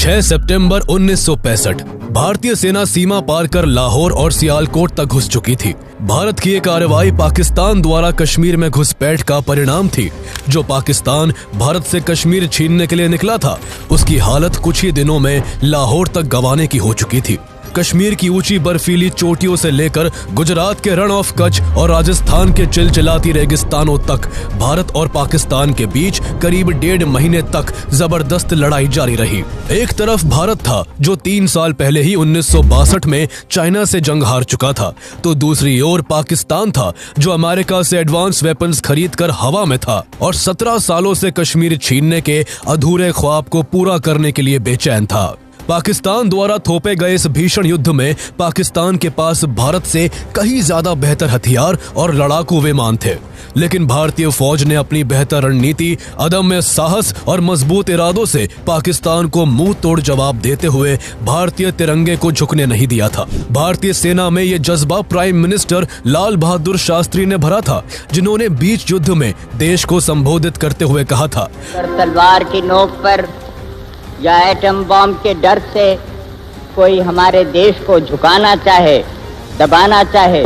6 सितंबर 1965 भारतीय सेना सीमा पार कर लाहौर और सियालकोट तक घुस चुकी थी। भारत की ये कार्रवाई पाकिस्तान द्वारा कश्मीर में घुसपैठ का परिणाम थी। जो पाकिस्तान भारत से कश्मीर छीनने के लिए निकला था, उसकी हालत कुछ ही दिनों में लाहौर तक गंवाने की हो चुकी थी। कश्मीर की ऊंची बर्फीली चोटियों से लेकर गुजरात के रण ऑफ कच्छ और राजस्थान के चिलचिलाती रेगिस्तानों तक भारत और पाकिस्तान के बीच करीब 1.5 महीने तक जबरदस्त लड़ाई जारी रही। एक तरफ भारत था जो 3 साल पहले ही 1962 में चाइना से जंग हार चुका था, तो दूसरी ओर पाकिस्तान था जो अमेरिका से एडवांस वेपन्स खरीदकर हवा में था और 17 सालों से कश्मीर छीनने के अधूरे ख्वाब को पूरा करने के लिए बेचैन था। पाकिस्तान द्वारा थोपे गए इस भीषण युद्ध में पाकिस्तान के पास भारत से कहीं ज्यादा बेहतर हथियार और लड़ाकू विमान थे, लेकिन भारतीय फौज ने अपनी बेहतर रणनीति, अदम्य साहस और मजबूत इरादों से पाकिस्तान को मुंह तोड़ जवाब देते हुए भारतीय तिरंगे को झुकने नहीं दिया था। भारतीय सेना में ये जज्बा प्राइम मिनिस्टर लाल बहादुर शास्त्री ने भरा था, जिन्होंने बीच युद्ध में देश को संबोधित करते हुए कहा था, तलवार की नोक पर या एटम बम के डर से कोई हमारे देश को झुकाना चाहे, दबाना चाहे,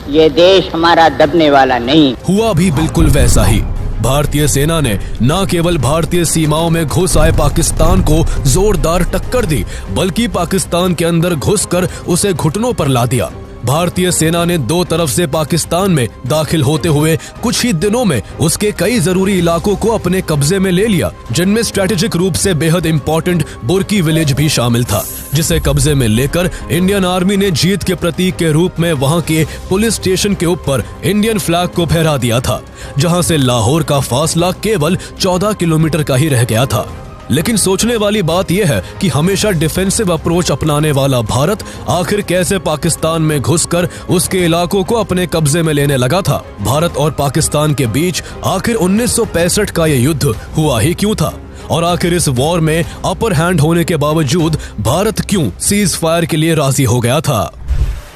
ये देश हमारा दबने वाला नहीं। हुआ भी बिल्कुल वैसा ही। भारतीय सेना ने न केवल भारतीय सीमाओं में घुस आए पाकिस्तान को जोरदार टक्कर दी, बल्कि पाकिस्तान के अंदर घुसकर उसे घुटनों पर ला दिया। भारतीय सेना ने दो तरफ से पाकिस्तान में दाखिल होते हुए कुछ ही दिनों में उसके कई जरूरी इलाकों को अपने कब्जे में ले लिया, जिनमें स्ट्रेटेजिक रूप से बेहद इंपॉर्टेंट बुर्की विलेज भी शामिल था, जिसे कब्जे में लेकर इंडियन आर्मी ने जीत के प्रतीक के रूप में वहां के पुलिस स्टेशन के ऊपर इंडियन फ्लैग को फहरा दिया था, जहां से लाहौर का फासला केवल 14 किलोमीटर का ही रह गया था। लेकिन सोचने वाली बात यह है कि हमेशा डिफेंसिव अप्रोच अपनाने वाला भारत आखिर कैसे पाकिस्तान में घुसकर उसके इलाकों को अपने कब्जे में लेने लगा था। भारत और पाकिस्तान के बीच आखिर 1965 का यह युद्ध हुआ ही क्यों था, और आखिर इस वॉर में अपर हैंड होने के बावजूद भारत क्यों सीज फायर के लिए राजी हो गया था।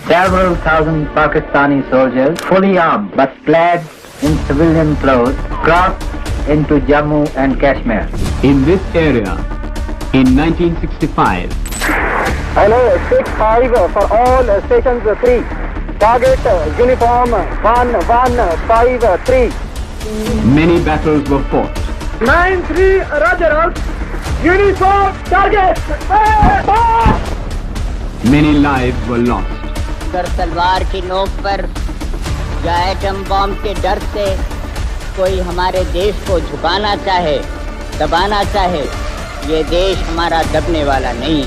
Several thousand Pakistani soldiers, fully armed but clad in civilian clothes, crossed into Jammu and Kashmir. In this area, in 1965. Hello, 6-5 for all stations 3. Target uniform 1-1-5-3. Many battles were fought. 9-3 Roger. Uniform target. Many lives were lost. अगर तलवार की नोक पर या atom bomb के डर से कोई हमारे देश को झुकाना चाहे, दबाना चाहे, ये देश हमारा दबने वाला नहीं।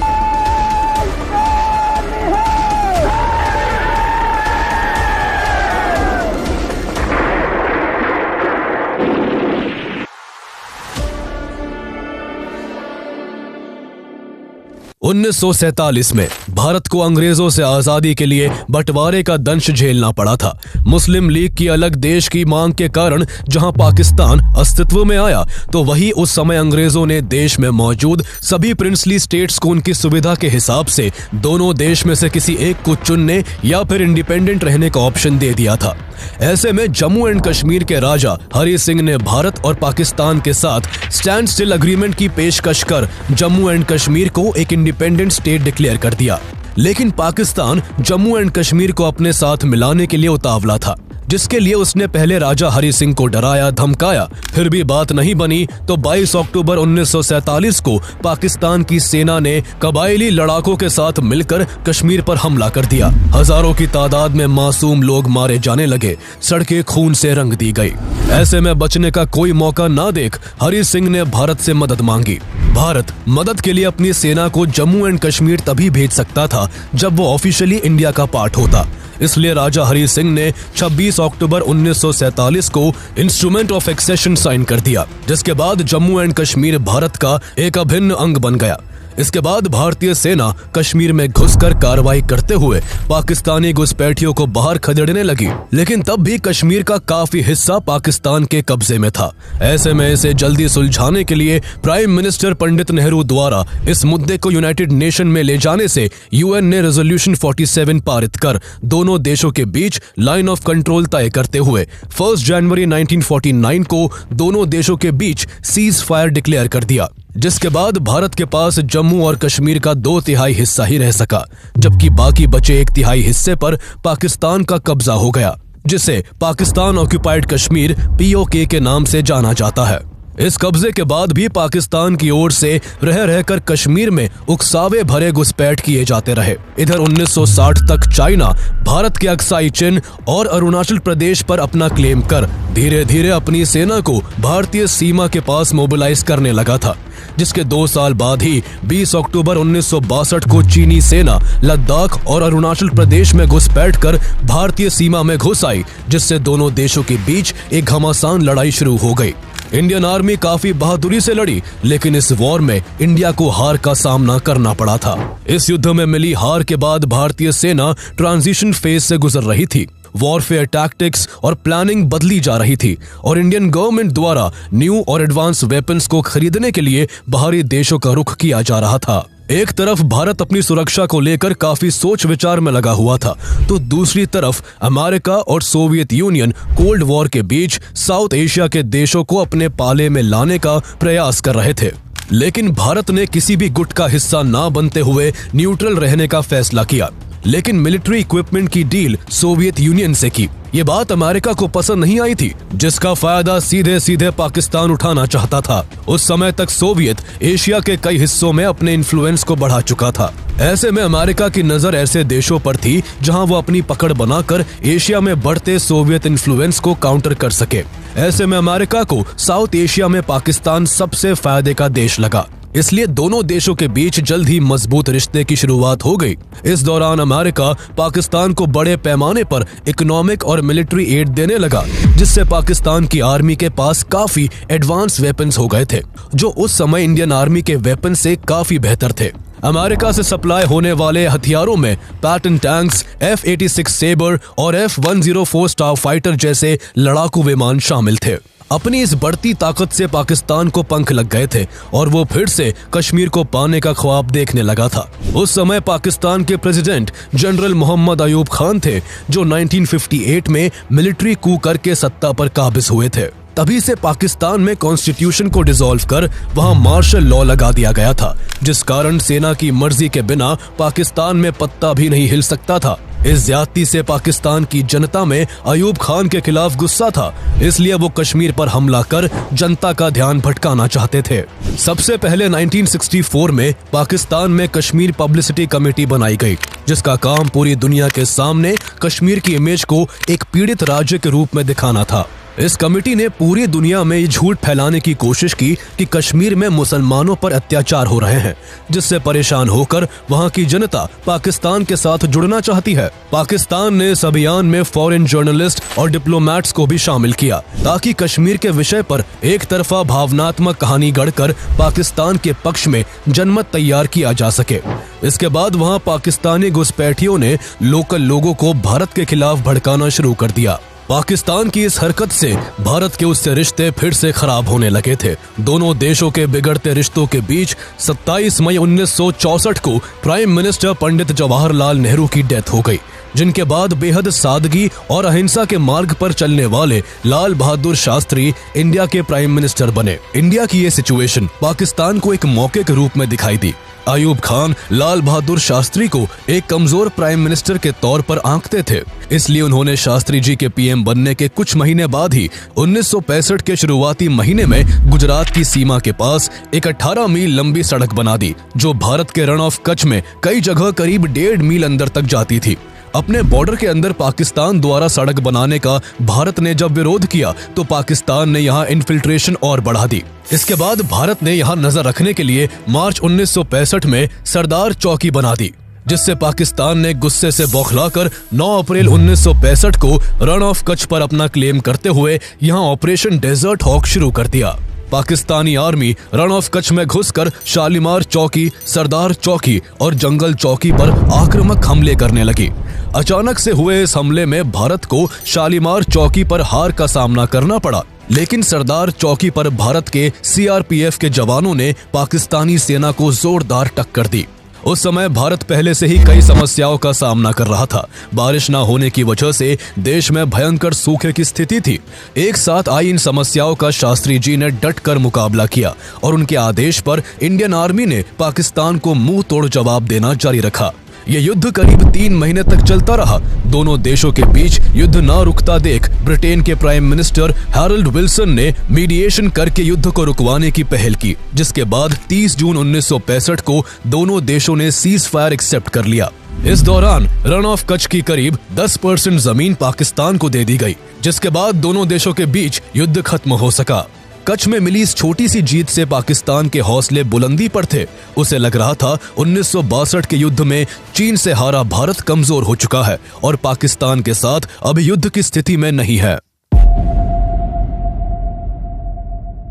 1947 में भारत को अंग्रेजों से आजादी के लिए बंटवारे का दंश झेलना पड़ा था। मुस्लिम लीग की अलग देश की मांग के कारण जहां पाकिस्तान अस्तित्व में आया, तो वही उस समय अंग्रेजों ने देश में मौजूद सभी प्रिंसली स्टेट्स को उनकी सुविधा के हिसाब से दोनों देश में से किसी एक को चुनने या फिर इंडिपेंडेंट रहने का ऑप्शन दे दिया था। ऐसे में जम्मू एंड कश्मीर के राजा हरि सिंह ने भारत और पाकिस्तान के साथ स्टैंड स्टिल अग्रीमेंट की पेशकश कर जम्मू एंड कश्मीर को एक इंडिपेंडेंट स्टेट डिक्लेयर कर दिया। लेकिन पाकिस्तान जम्मू एंड कश्मीर को अपने साथ मिलाने के लिए उतावला था, जिसके लिए उसने पहले राजा हरि सिंह को डराया धमकाया। फिर भी बात नहीं बनी तो 22 अक्टूबर 1947 को पाकिस्तान की सेना ने कबायली लड़ाकों के साथ मिलकर कश्मीर पर हमला कर दिया। हजारों की तादाद में मासूम लोग मारे जाने लगे, सड़कें खून से रंग दी गई। ऐसे में बचने का कोई मौका ना देख हरि सिंह ने भारत से मदद मांगी। भारत मदद के लिए अपनी सेना को जम्मू एंड कश्मीर तभी भेज सकता था जब वो ऑफिशियली इंडिया का पार्ट होता। इसलिए राजा हरि सिंह ने 26 अक्टूबर 1947 को इंस्ट्रूमेंट ऑफ एक्सेशन साइन कर दिया, जिसके बाद जम्मू एंड कश्मीर भारत का एक अभिन्न अंग बन गया। इसके बाद भारतीय सेना कश्मीर में घुसकर कार्रवाई करते हुए पाकिस्तानी घुसपैठियों को बाहर खदेड़ने लगी, लेकिन तब भी कश्मीर का काफी हिस्सा पाकिस्तान के कब्जे में था। ऐसे में इसे जल्दी सुलझाने के लिए प्राइम मिनिस्टर पंडित नेहरू द्वारा इस मुद्दे को यूनाइटेड नेशन में ले जाने से यूएन ने रेजोल्यूशन 47 पारित कर दोनों देशों के बीच लाइन ऑफ कंट्रोल तय करते हुए 1 जनवरी 1949 को दोनों देशों के बीच सीज फायर डिक्लेयर कर दिया। जिसके बाद भारत के पास जम्मू और कश्मीर का 2/3 हिस्सा ही रह सका, जबकि बाकी बचे 1/3 हिस्से पर पाकिस्तान का कब्जा हो गया, जिसे पाकिस्तान ऑक्यूपाइड कश्मीर POK के नाम से जाना जाता है। इस कब्जे के बाद भी पाकिस्तान की ओर से रह रहकर कश्मीर में उकसावे भरे घुसपैठ किए जाते रहे। इधर 1960 तक चाइना भारत के अक्साई चिन और अरुणाचल प्रदेश पर अपना क्लेम कर धीरे धीरे अपनी सेना को भारतीय सीमा के पास मोबिलाइज करने लगा था, जिसके 2 साल बाद ही 20 अक्टूबर 1962 को चीनी सेना लद्दाख और अरुणाचल प्रदेश में घुसपैठ कर भारतीय सीमा में घुस आई, जिससे दोनों देशों के बीच एक घमासान लड़ाई शुरू हो गई। इंडियन आर्मी काफी बहादुरी से लड़ी, लेकिन इस वॉर में इंडिया को हार का सामना करना पड़ा था। इस युद्ध में मिली हार के बाद भारतीय सेना ट्रांजिशन फेज से गुजर रही थी। वॉरफेयर टैक्टिक्स और प्लानिंग बदली जा रही थी और इंडियन गवर्नमेंट द्वारा न्यू और एडवांस वेपन्स को खरीदने के लिए बाहरी देशों का रुख किया जा रहा था। एक तरफ भारत अपनी सुरक्षा को लेकर काफी सोच विचार में लगा हुआ था, तो दूसरी तरफ अमेरिका और सोवियत यूनियन कोल्ड वॉर के बीच साउथ एशिया के देशों को अपने पाले में लाने का प्रयास कर रहे थे। लेकिन भारत ने किसी भी गुट का हिस्सा ना बनते हुए न्यूट्रल रहने का फैसला किया, लेकिन मिलिट्री इक्विपमेंट की डील सोवियत यूनियन से की। ये बात अमेरिका को पसंद नहीं आई थी, जिसका फायदा सीधे सीधे पाकिस्तान उठाना चाहता था। उस समय तक सोवियत एशिया के कई हिस्सों में अपने इन्फ्लुएंस को बढ़ा चुका था। ऐसे में अमेरिका की नजर ऐसे देशों पर थी जहां वो अपनी पकड़ बनाकर एशिया में बढ़ते सोवियत इन्फ्लुएंस को काउंटर कर सके। ऐसे में अमेरिका को साउथ एशिया में पाकिस्तान सबसे फायदे का देश लगा, इसलिए दोनों देशों के बीच जल्द ही मजबूत रिश्ते की शुरुआत हो गई। इस दौरान अमेरिका पाकिस्तान को बड़े पैमाने पर इकोनॉमिक और मिलिट्री एड देने लगा, जिससे पाकिस्तान की आर्मी के पास काफी एडवांस वेपन्स हो गए थे, जो उस समय इंडियन आर्मी के वेपन से काफी बेहतर थे। अमेरिका से सप्लाई होने वाले हथियारों में पैटर्न टैंक्स, F-86 सेबर और F-104 स्टार फाइटर जैसे लड़ाकू विमान शामिल थे। अपनी इस बढ़ती ताकत से पाकिस्तान को पंख लग गए थे और वो फिर से कश्मीर को पाने का ख्वाब देखने लगा था। उस समय पाकिस्तान के प्रेसिडेंट जनरल मोहम्मद अयूब खान थे, जो 1958 में मिलिट्री कू करके सत्ता पर काबिज हुए थे। तभी से पाकिस्तान में कॉन्स्टिट्यूशन को डिसॉल्व कर वहां मार्शल लॉ लगा दिया गया था, जिस कारण सेना की मर्जी के बिना पाकिस्तान में पत्ता भी नहीं हिल सकता था। इस ज्यादती से पाकिस्तान की जनता में अयूब खान के खिलाफ गुस्सा था, इसलिए वो कश्मीर पर हमला कर जनता का ध्यान भटकाना चाहते थे। सबसे पहले 1964 में पाकिस्तान में कश्मीर पब्लिसिटी कमेटी बनाई गई, जिसका काम पूरी दुनिया के सामने कश्मीर की इमेज को एक पीड़ित राज्य के रूप में दिखाना था। इस कमेटी ने पूरी दुनिया में ये झूठ फैलाने की कोशिश की कि कश्मीर में मुसलमानों पर अत्याचार हो रहे हैं, जिससे परेशान होकर वहां की जनता पाकिस्तान के साथ जुड़ना चाहती है। पाकिस्तान ने इस अभियान में फॉरेन जर्नलिस्ट और डिप्लोमेट्स को भी शामिल किया, ताकि कश्मीर के विषय पर एक तरफा भावनात्मक कहानी गढ़कर पाकिस्तान के पक्ष में जनमत तैयार किया जा सके। इसके बाद वहां पाकिस्तानी घुसपैठियों ने लोकल लोगों को भारत के खिलाफ भड़काना शुरू कर दिया। पाकिस्तान की इस हरकत से भारत के उससे रिश्ते फिर से खराब होने लगे थे। दोनों देशों के बिगड़ते रिश्तों के बीच 27 मई 1964 को प्राइम मिनिस्टर पंडित जवाहरलाल नेहरू की डेथ हो गई, जिनके बाद बेहद सादगी और अहिंसा के मार्ग पर चलने वाले लाल बहादुर शास्त्री इंडिया के प्राइम मिनिस्टर बने। इंडिया की ये सिचुएशन पाकिस्तान को एक मौके के रूप में दिखाई दी। अयूब खान लाल बहादुर शास्त्री को एक कमजोर प्राइम मिनिस्टर के तौर पर आंकते थे, इसलिए उन्होंने शास्त्री जी के पीएम बनने के कुछ महीने बाद ही 1965 के शुरुआती महीने में गुजरात की सीमा के पास एक 18 मील लंबी सड़क बना दी, जो भारत के रण ऑफ कच्छ में कई जगह करीब 1.5 मील अंदर तक जाती थी। अपने बॉर्डर के अंदर पाकिस्तान द्वारा सड़क बनाने का भारत ने जब विरोध किया, तो पाकिस्तान ने यहाँ इन्फिल्ट्रेशन और बढ़ा दी। इसके बाद भारत ने यहाँ नजर रखने के लिए मार्च 1965 में सरदार चौकी बना दी, जिससे पाकिस्तान ने गुस्से से बौखलाकर 9 अप्रैल 1965 को रण ऑफ कच्छ पर अपना क्लेम करते हुए यहाँ ऑपरेशन डेजर्ट हॉक शुरू कर दिया। Pakistani army Rann of Kutch में घुसकर शालीमार चौकी, सरदार चौकी और जंगल चौकी पर आक्रामक हमले करने लगी। अचानक से हुए इस हमले में भारत को शालीमार चौकी पर हार का सामना करना पड़ा, लेकिन सरदार चौकी पर भारत के CRPF के जवानों ने पाकिस्तानी सेना को जोरदार टक्कर दी उस समय भारत पहले से ही कई समस्याओं का सामना कर रहा था। बारिश न होने की वजह से देश में भयंकर सूखे की स्थिति थी। एक साथ आई इन समस्याओं का शास्त्री जी ने डट कर मुकाबला किया और उनके आदेश पर इंडियन आर्मी ने पाकिस्तान को मुंह तोड़ जवाब देना जारी रखा। ये युद्ध करीब 3 महीने तक चलता रहा। दोनों देशों के बीच युद्ध न रुकता देख ब्रिटेन के प्राइम मिनिस्टर हैरोल्ड विल्सन ने मीडिएशन करके युद्ध को रुकवाने की पहल की, जिसके बाद 30 जून 1965 को दोनों देशों ने सीज फायर एक्सेप्ट कर लिया। इस दौरान रन ऑफ कच्छ की करीब 10% जमीन पाकिस्तान को दे दी गई, जिसके बाद दोनों देशों के बीच युद्ध खत्म हो सका। कच्छ में मिली इस छोटी सी जीत से पाकिस्तान के हौसले बुलंदी पर थे। उसे लग रहा था 1962 के युद्ध में चीन से हारा भारत कमजोर हो चुका है और पाकिस्तान के साथ अब युद्ध की स्थिति में नहीं है।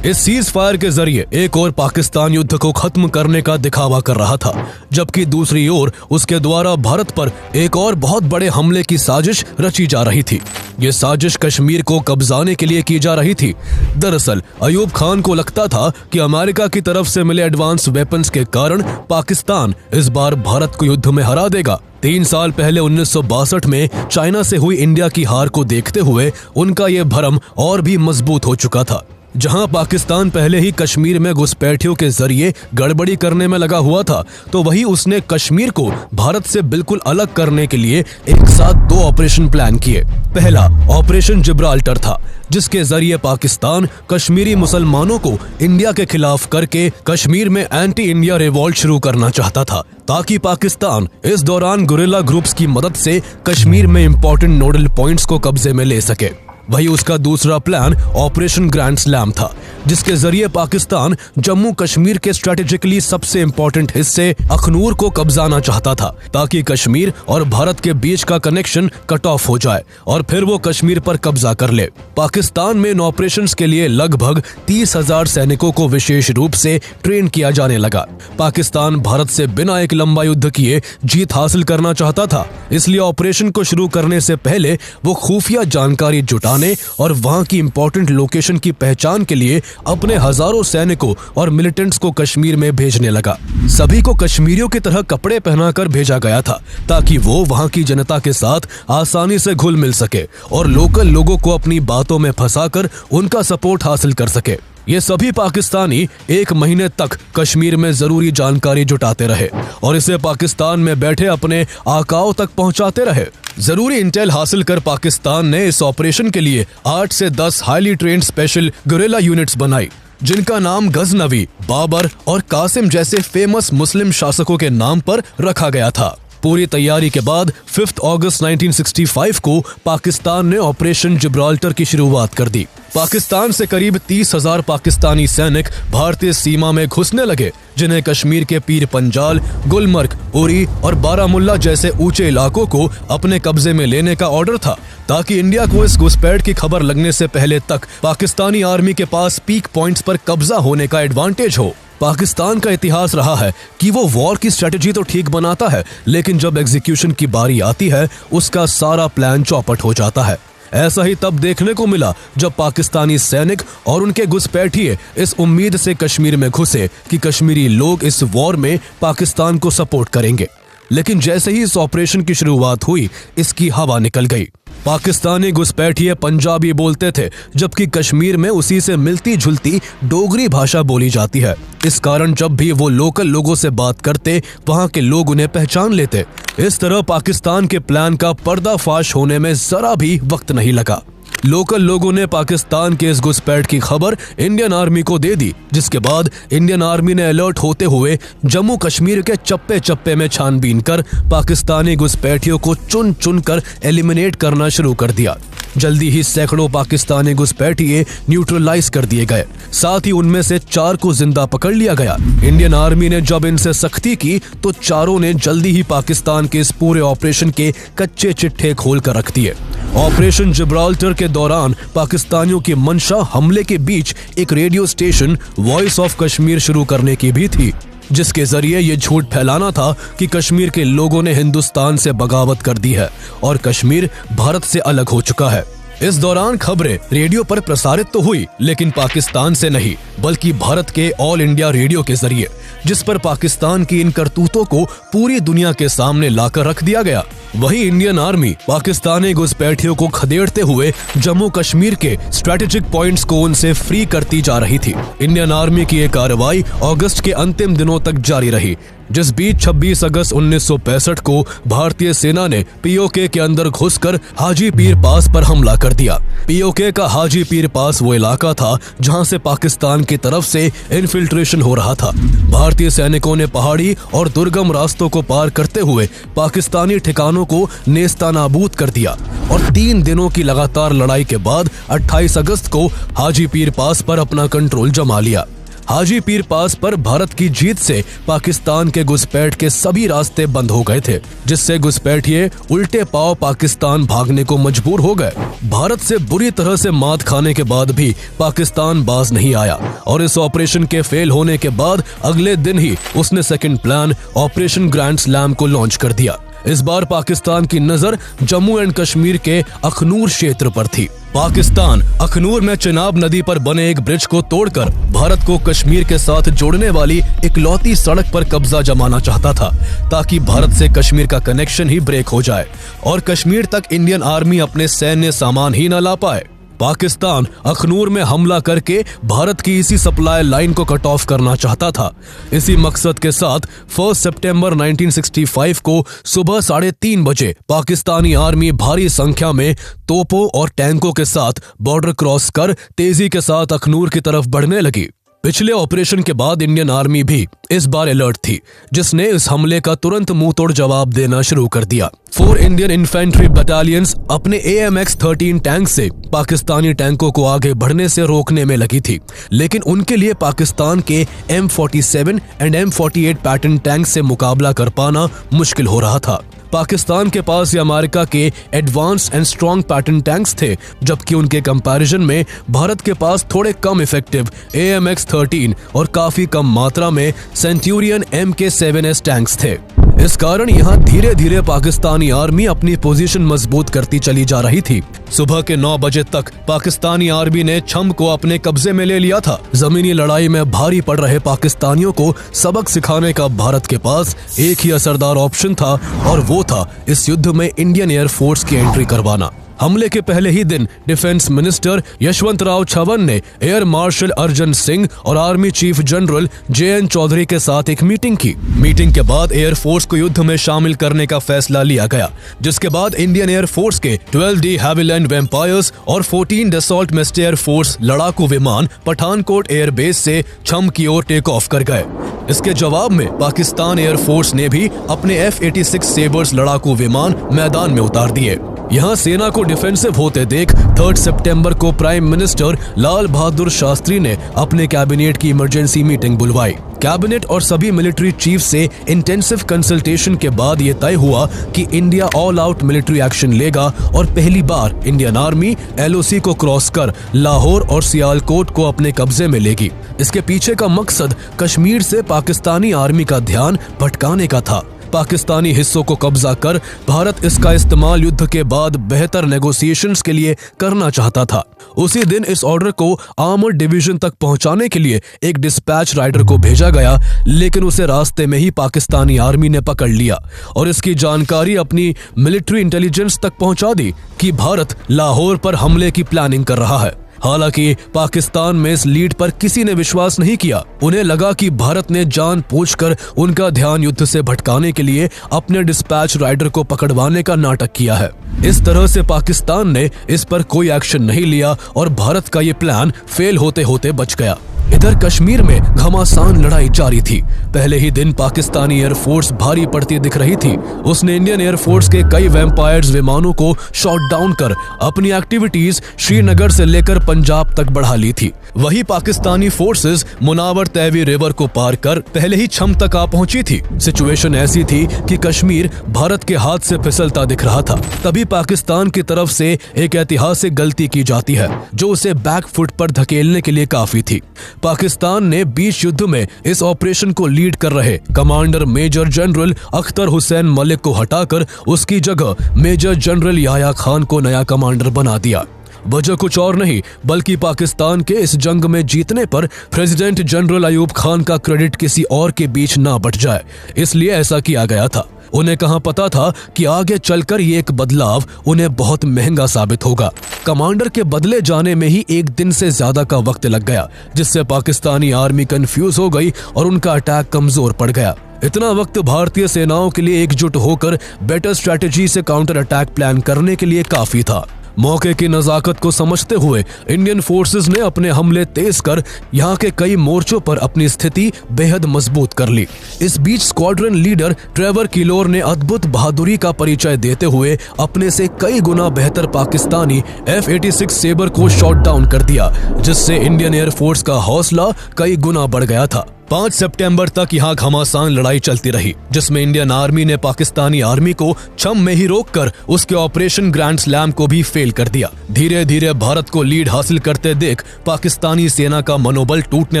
इस सीज फायर के जरिए एक और पाकिस्तान युद्ध को खत्म करने का दिखावा कर रहा था, जबकि दूसरी ओर उसके द्वारा भारत पर एक और बहुत बड़े हमले की साजिश रची जा रही थी। ये साजिश कश्मीर को कब्जाने के लिए की जा रही थी। दरअसल अयूब खान को लगता था कि अमेरिका की तरफ से मिले एडवांस वेपन्स के कारण पाकिस्तान इस बार भारत को युद्ध में हरा देगा। 3 साल पहले 1962 में चाइना से हुई इंडिया की हार को देखते हुए उनका ये भरम और भी मजबूत हो चुका था। जहां पाकिस्तान पहले ही कश्मीर में घुसपैठियों के जरिए गड़बड़ी करने में लगा हुआ था, तो वहीं उसने कश्मीर को भारत से बिल्कुल अलग करने के लिए एक साथ 2 ऑपरेशन प्लान किए। पहला ऑपरेशन जिब्राल्टर था, जिसके जरिए पाकिस्तान कश्मीरी मुसलमानों को इंडिया के खिलाफ करके कश्मीर में एंटी इंडिया रिवॉल्ट शुरू करना चाहता था, ताकि पाकिस्तान इस दौरान गुरिल्ला ग्रुप्स की मदद से कश्मीर में इंपॉर्टेंट नोडल पॉइंट्स को कब्जे में ले सके। वही उसका दूसरा प्लान ऑपरेशन ग्रैंड स्लैम था, जिसके जरिए पाकिस्तान जम्मू कश्मीर के स्ट्रेटेजिकली सबसे इंपॉर्टेंट हिस्से अखनूर को कब्जाना चाहता था, ताकि कश्मीर और भारत के बीच का कनेक्शन कट ऑफ हो जाए और फिर वो कश्मीर पर कब्जा कर ले। पाकिस्तान में इन ऑपरेशंस के लिए लगभग 30,000 सैनिकों को विशेष रूप से ट्रेन किया जाने लगा। पाकिस्तान भारत से बिना एक लंबा युद्ध किए जीत हासिल करना चाहता था, इसलिए ऑपरेशन को शुरू करने से पहले वो खुफिया जानकारी जुटाने और वहां की इंपॉर्टेंट लोकेशन की पहचान के लिए अपने हजारों सैनिकों और मिलिटेंट्स को कश्मीर में भेजने लगा। सभी को कश्मीरियों की तरह कपड़े पहनाकर भेजा गया था, ताकि वो वहां की जनता के साथ आसानी से घुल मिल सके और लोकल लोगों को अपनी बातों में फंसाकर उनका सपोर्ट हासिल कर सके। ये सभी पाकिस्तानी 1 महीने तक कश्मीर में जरूरी जानकारी जुटाते रहे और इसे पाकिस्तान में बैठे अपने आकाओं तक पहुंचाते रहे। जरूरी इंटेल हासिल कर पाकिस्तान ने इस ऑपरेशन के लिए 8 से 10 highly trained special guerrilla units बनाई, जिनका नाम गजनवी, बाबर और कासिम जैसे फेमस मुस्लिम शासकों के नाम पर रखा गया था। पूरी तैयारी के बाद 5 अगस्त 1965 को पाकिस्तान ने ऑपरेशन जिब्राल्टर की शुरुआत कर दी। पाकिस्तान से करीब 30,000 पाकिस्तानी सैनिक भारतीय सीमा में घुसने लगे, जिन्हें कश्मीर के पीर पंजाल, गुलमर्ग, उरी और बारामुल्ला जैसे ऊंचे इलाकों को अपने कब्जे में लेने का ऑर्डर था, ताकि इंडिया को इस घुसपैठ की खबर लगने से पहले तक पाकिस्तानी आर्मी के पास पीक पॉइंट्स पर कब्जा होने का एडवांटेज हो। पाकिस्तान का इतिहास रहा है कि वो वॉर की स्ट्रेटेजी तो ठीक बनाता है, लेकिन जब एग्जीक्यूशन की बारी आती है उसका सारा प्लान चौपट हो जाता है। ऐसा ही तब देखने को मिला जब पाकिस्तानी सैनिक और उनके घुसपैठिए इस उम्मीद से कश्मीर में घुसे कि कश्मीरी लोग इस वॉर में पाकिस्तान को सपोर्ट करेंगे, लेकिन जैसे ही इस ऑपरेशन की शुरुआत हुई इसकी हवा निकल गई। पाकिस्तानी घुसपैठिए पंजाबी बोलते थे, जबकि कश्मीर में उसी से मिलती जुलती डोगरी भाषा बोली जाती है। इस कारण जब भी वो लोकल लोगों से बात करते वहां के लोग उन्हें पहचान लेते। इस तरह पाकिस्तान के प्लान का पर्दाफाश होने में जरा भी वक्त नहीं लगा। लोकल लोगों ने पाकिस्तान के इस घुसपैठ की खबर इंडियन आर्मी को दे दी, जिसके बाद इंडियन आर्मी ने अलर्ट होते हुए जम्मू कश्मीर के चप्पे चप्पे में छानबीन कर पाकिस्तानी घुसपैठियों को चुन चुन कर एलिमिनेट करना शुरू कर दिया। जल्दी ही सैकड़ों पाकिस्तानी घुसपैठिए न्यूट्रलाइज कर दिए गए, साथ ही उनमें से 4 को जिंदा पकड़ लिया गया। इंडियन आर्मी ने जब इनसे सख्ती की तो चारों ने जल्दी ही पाकिस्तान के इस पूरे ऑपरेशन के कच्चे चिट्ठे खोल कर रख दिए। ऑपरेशन जिब्राल्टर के दौरान पाकिस्तानियों की मंशा हमले के बीच एक radio station voice of Kashmir शुरू करने की भी थी, जिसके जरिए ये झूठ फैलाना था कि कश्मीर के लोगों ने हिंदुस्तान से बगावत कर दी है और कश्मीर भारत से अलग हो चुका है। इस दौरान खबरें रेडियो पर प्रसारित तो हुई, लेकिन पाकिस्तान से नहीं बल्कि भारत के ऑल इंडिया रेडियो के जरिए, जिस पर पाकिस्तान की इन करतूतों को पूरी दुनिया के सामने लाकर रख दिया गया। वही इंडियन आर्मी पाकिस्तानी घुसपैठियों को खदेड़ते हुए जम्मू कश्मीर के स्ट्रेटेजिक पॉइंट्स को उनसे फ्री करती जा रही थी। इंडियन आर्मी की ये कार्रवाई अगस्त के अंतिम दिनों तक जारी रही, जिस बीच 26 अगस्त 1965 को भारतीय सेना ने पीओके के अंदर घुसकर हाजी पीर पास पर हमला कर दिया। पीओके का हाजी पीर पास वो इलाका था जहां से पाकिस्तान की तरफ से इन्फिल्ट्रेशन हो रहा था। भारतीय सैनिकों ने पहाड़ी और दुर्गम रास्तों को पार करते हुए पाकिस्तानी ठिकानों को नेस्तानाबूद कर दिया और 3 दिनों की लगातार लड़ाई के बाद 28 अगस्त को हाजी पीर पास पर अपना कंट्रोल जमा लिया। हाजी पीर पास पर भारत की जीत से पाकिस्तान के घुसपैठ के सभी रास्ते बंद हो गए थे, जिससे घुसपैठिए उल्टे पांव पाकिस्तान भागने को मजबूर हो गए। भारत से बुरी तरह से मात खाने के बाद भी पाकिस्तान बाज नहीं आया और इस ऑपरेशन के फेल होने के बाद अगले दिन ही उसने second plan operation grand slam को लॉन्च कर दिया। इस बार पाकिस्तान की नजर जम्मू एंड कश्मीर के अखनूर क्षेत्र पर थी। पाकिस्तान अखनूर में चिनाब नदी पर बने एक ब्रिज को तोड़कर भारत को कश्मीर के साथ जोड़ने वाली इकलौती सड़क पर कब्जा जमाना चाहता था, ताकि भारत से कश्मीर का कनेक्शन ही ब्रेक हो जाए और कश्मीर तक इंडियन आर्मी अपने सैन्य सामान ही न ला पाए। पाकिस्तान अखनूर में हमला करके भारत की इसी सप्लाई लाइन को कट ऑफ करना चाहता था। इसी मकसद के साथ 1 सितंबर 1965 को सुबह 3:30 बजे पाकिस्तानी आर्मी भारी संख्या में तोपों और टैंकों के साथ बॉर्डर क्रॉस कर तेजी के साथ अखनूर की तरफ बढ़ने लगी। पिछले ऑपरेशन के बाद इंडियन आर्मी भी इस बार अलर्ट थी, जिसने इस हमले का तुरंत मुंहतोड़ जवाब देना शुरू कर दिया। 4 इंडियन इन्फेंट्री बटालियंस अपने AMX-13 टैंक से पाकिस्तानी टैंकों को आगे बढ़ने से रोकने में लगी थी, लेकिन उनके लिए पाकिस्तान के M47 and M48 Patton tank से मुकाबला कर पाना मुश्किल हो रहा था। पाकिस्तान के पास ये अमेरिका के advanced and strong pattern tanks थे, जबकि उनके कंपैरिजन में भारत के पास थोड़े कम इफेक्टिव AMX-13 और काफी कम मात्रा में सेंचुरियन MK7S टैंक्स थे। इस कारण यहाँ धीरे धीरे पाकिस्तानी आर्मी अपनी पोजीशन मजबूत करती चली जा रही थी। सुबह के 9 बजे तक पाकिस्तानी आर्मी ने छम को अपने कब्जे में ले लिया था। जमीनी लड़ाई में भारी पड़ रहे पाकिस्तानियों को सबक सिखाने का भारत के पास एक ही असरदार ऑप्शन था, और वो था इस युद्ध में इंडियन एयरफोर्स की एंट्री करवाना। हमले के पहले ही दिन डिफेंस मिनिस्टर यशवंतराव चव्हाण ने एयर मार्शल अर्जन सिंह और army chief general JN Chaudhary के साथ एक मीटिंग की। मीटिंग के बाद एयरफोर्स को युद्ध में शामिल करने का फैसला लिया गया, जिसके बाद इंडियन एयरफोर्स के 12D हैविलैंड वेम्पायर्स और 14 डसॉल्ट मेस्ट एयरफोर्स लड़ाकू विमान पठानकोट एयरबेस से छम की ओर टेक ऑफ कर गए। इसके जवाब में पाकिस्तान एयरफोर्स ने भी अपने F-86 सेबर्स लड़ाकू विमान मैदान में उतार दिए। यहाँ सेना को डिफेंसिव होते देख 3 सितंबर को प्राइम मिनिस्टर लाल बहादुर शास्त्री ने अपने कैबिनेट की इमरजेंसी मीटिंग बुलवाई। कैबिनेट और सभी मिलिट्री चीफ से इंटेंसिव कंसल्टेशन के बाद ये तय हुआ कि India all out military action लेगा और पहली बार इंडियन आर्मी LOC को क्रॉस कर लाहौर और सियालकोट को अपने कब्जे में लेगी। इसके पीछे का मकसद कश्मीर से पाकिस्तानी आर्मी का ध्यान भटकाने का था। पाकिस्तानी हिस्सों को कब्जा कर भारत इसका इस्तेमाल युद्ध के बाद बेहतर नेगोशिएशंस के लिए करना चाहता था। उसी दिन इस ऑर्डर को आर्मर्ड डिवीजन तक पहुंचाने के लिए एक डिस्पैच राइडर को भेजा गया, लेकिन उसे रास्ते में ही पाकिस्तानी आर्मी ने पकड़ लिया और इसकी जानकारी अपनी मिलिट्री इंटेलिजेंस तक पहुंचा दी कि भारत लाहौर पर हमले की प्लानिंग कर रहा है। हालांकि पाकिस्तान में इस लीड पर किसी ने विश्वास नहीं किया। उन्हें लगा कि भारत ने जानबूझकर उनका ध्यान युद्ध से भटकाने के लिए अपने डिस्पैच राइडर को पकड़वाने का नाटक किया है। इस तरह से पाकिस्तान ने इस पर कोई एक्शन नहीं लिया और भारत का ये प्लान फेल होते होते बच गया। इधर कश्मीर में घमासान लड़ाई जारी थी। पहले ही दिन पाकिस्तानी एयरफोर्स भारी पड़ती दिख रही थी। उसने इंडियन एयरफोर्स के कई वैम्पायर्स विमानों को शॉट डाउन कर अपनी एक्टिविटीज श्रीनगर से लेकर पंजाब तक बढ़ा ली थी। वही पाकिस्तानी फोर्सेस मुनावर तैवी रिवर को पार कर पहले ही छम तक आ पहुंची थी। सिचुएशन ऐसी थी कि कश्मीर भारत के हाथ से फिसलता दिख रहा था। तभी पाकिस्तान की तरफ से एक ऐतिहासिक गलती की जाती है, जो उसे बैक फुट पर धकेलने के लिए काफी थी। पाकिस्तान ने बीच युद्ध में इस ऑपरेशन को लीड कर रहे commander major general Akhtar Hussain Malik को हटाकर उसकी जगह मेजर जनरल याह्या खान को नया कमांडर बना दिया। वजह कुछ और नहीं बल्कि पाकिस्तान के इस जंग में जीतने पर प्रेसिडेंट जनरल अयूब खान का क्रेडिट किसी और के बीच ना बट जाए, इसलिए ऐसा किया गया था। उन्हें कहां पता था कि आगे चलकर ये एक बदलाव उन्हें बहुत महंगा साबित होगा। कमांडर के बदले जाने में ही एक दिन से ज्यादा का वक्त लग गया, जिससे पाकिस्तानी आर्मी कंफ्यूज हो गई और उनका अटैक कमजोर पड़ गया। इतना वक्त भारतीय सेनाओं के लिए एकजुट होकर बेटर स्ट्रेटेजी से काउंटर अटैक प्लान करने के लिए काफी था। मौके की नजाकत को समझते हुए इंडियन फोर्सेस ने अपने हमले तेज कर यहाँ के कई मोर्चों पर अपनी स्थिति बेहद मजबूत कर ली। इस बीच स्क्वाड्रन लीडर ट्रेवर किलोर ने अद्भुत बहादुरी का परिचय देते हुए अपने से कई गुना बेहतर पाकिस्तानी F-86 सेबर को शॉट डाउन कर दिया, जिससे इंडियन एयरफोर्स का हौसला कई गुना बढ़ गया था। 5 सितंबर तक यहाँ घमासान लड़ाई चलती रही, जिसमें इंडियन आर्मी ने पाकिस्तानी आर्मी को छम में ही रोककर उसके ऑपरेशन ग्रैंड स्लैम को भी फेल कर दिया। धीरे धीरे भारत को लीड हासिल करते देख पाकिस्तानी सेना का मनोबल टूटने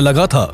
लगा था।